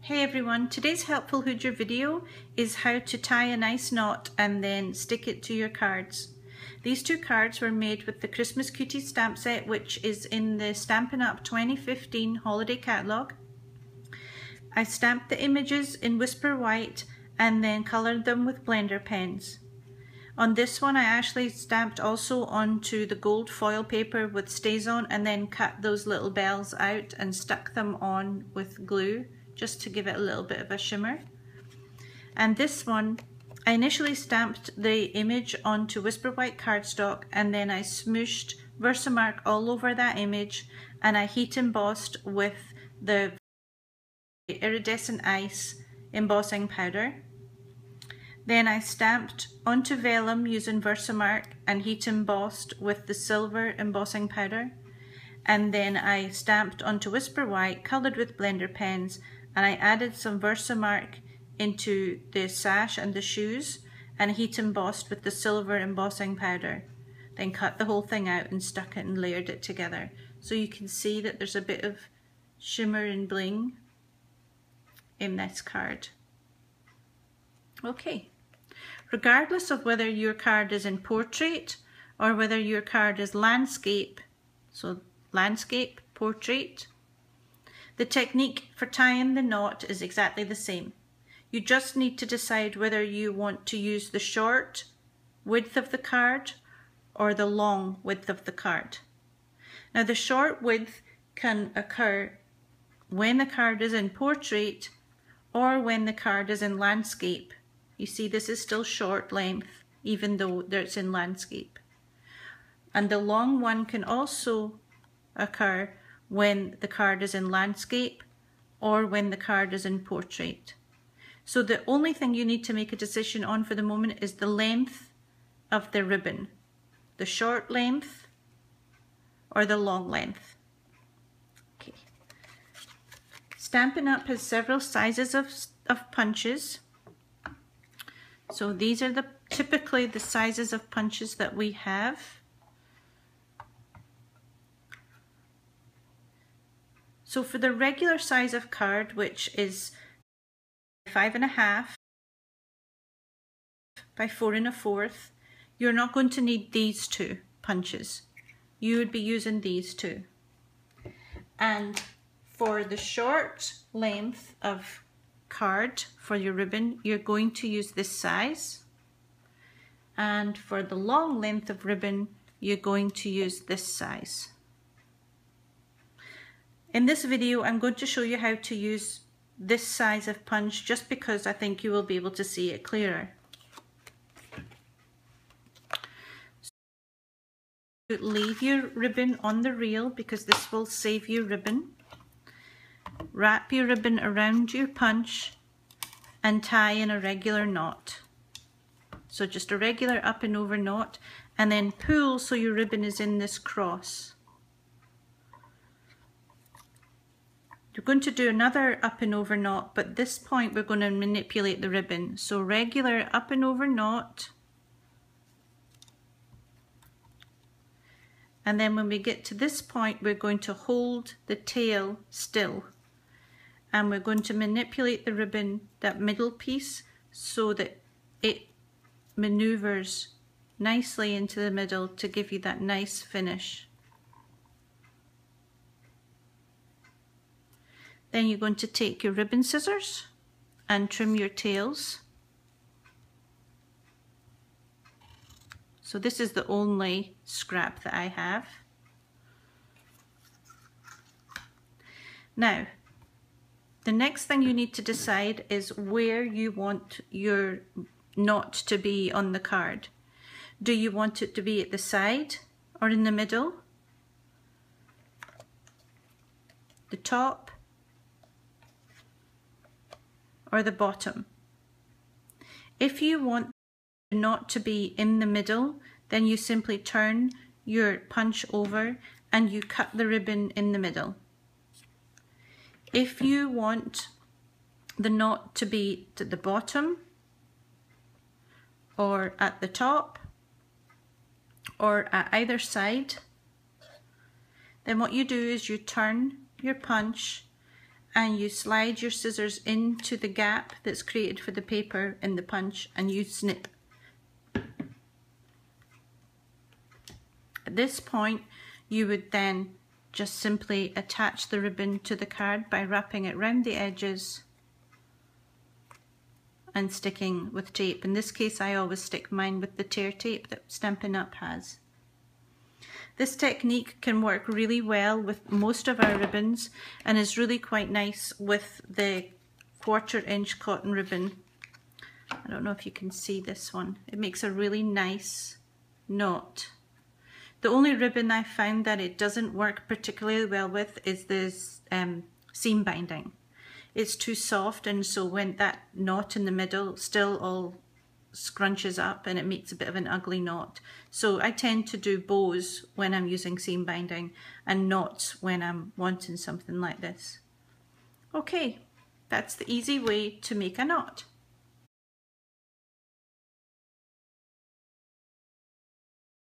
Hey everyone, today's helpful hoodger video is how to tie a nice knot and then stick it to your cards. These two cards were made with the Christmas Cuties stamp set, which is in the Stampin' Up 2015 holiday catalogue. I stamped the images in Whisper White and then coloured them with blender pens. On this one I actually stamped also onto the gold foil paper with StazOn and then cut those little bells out and stuck them on with glue, just to give it a little bit of a shimmer. And this one, I initially stamped the image onto Whisper White cardstock and then I smooshed Versamark all over that image and I heat embossed with the iridescent ice embossing powder. Then I stamped onto vellum using Versamark and heat embossed with the silver embossing powder. And then I stamped onto Whisper White, coloured with blender pens, and I added some Versamark into the sash and the shoes and heat embossed with the silver embossing powder. Then cut the whole thing out and stuck it and layered it together. So you can see that there's a bit of shimmer and bling in this card. Okay, regardless of whether your card is in portrait or whether your card is landscape, so landscape, portrait, the technique for tying the knot is exactly the same. You just need to decide whether you want to use the short width of the card or the long width of the card. Now the short width can occur when the card is in portrait or when the card is in landscape. You see, this is still short length even though it's in landscape. And the long one can also occur when the card is in landscape or when the card is in portrait. So the only thing you need to make a decision on for the moment is the length of the ribbon, the short length or the long length. Okay. Stampin' Up has several sizes of punches. So these are typically the sizes of punches that we have. So for the regular size of card, which is 5.5 by 4 1/4, you're not going to need these two punches. You would be using these two. And for the short length of card for your ribbon, you're going to use this size. And for the long length of ribbon, you're going to use this size. In this video, I'm going to show you how to use this size of punch just because I think you will be able to see it clearer. So leave your ribbon on the reel because this will save you ribbon. Wrap your ribbon around your punch and tie in a regular knot. So just a regular up and over knot, and then pull so your ribbon is in this cross. You're going to do another up and over knot, but at this point we're going to manipulate the ribbon. So regular up and over knot. And then when we get to this point, we're going to hold the tail still. And we're going to manipulate the ribbon, that middle piece, so that it maneuvers nicely into the middle to give you that nice finish. Then you're going to take your ribbon scissors and trim your tails. So this is the only scrap that I have. Now, the next thing you need to decide is where you want your knot to be on the card. Do you want it to be at the side or in the middle, the top, or the bottom? If you want the knot to be in the middle, then you simply turn your punch over and you cut the ribbon in the middle. If you want the knot to be to the bottom or at the top or at either side, then what you do is you turn your punch and you slide your scissors into the gap that's created for the paper in the punch, and you snip. At this point, you would then just simply attach the ribbon to the card by wrapping it round the edges and sticking with tape. In this case, I always stick mine with the tear tape that Stampin' Up! Has. This technique can work really well with most of our ribbons and is really quite nice with the 1/4 inch cotton ribbon. I don't know if you can see this one. It makes a really nice knot. The only ribbon I found that it doesn't work particularly well with is this seam binding. It's too soft, and so when that knot in the middle still all scrunches up and it makes a bit of an ugly knot. So I tend to do bows when I'm using seam binding and knots when I'm wanting something like this. Okay, that's the easy way to make a knot.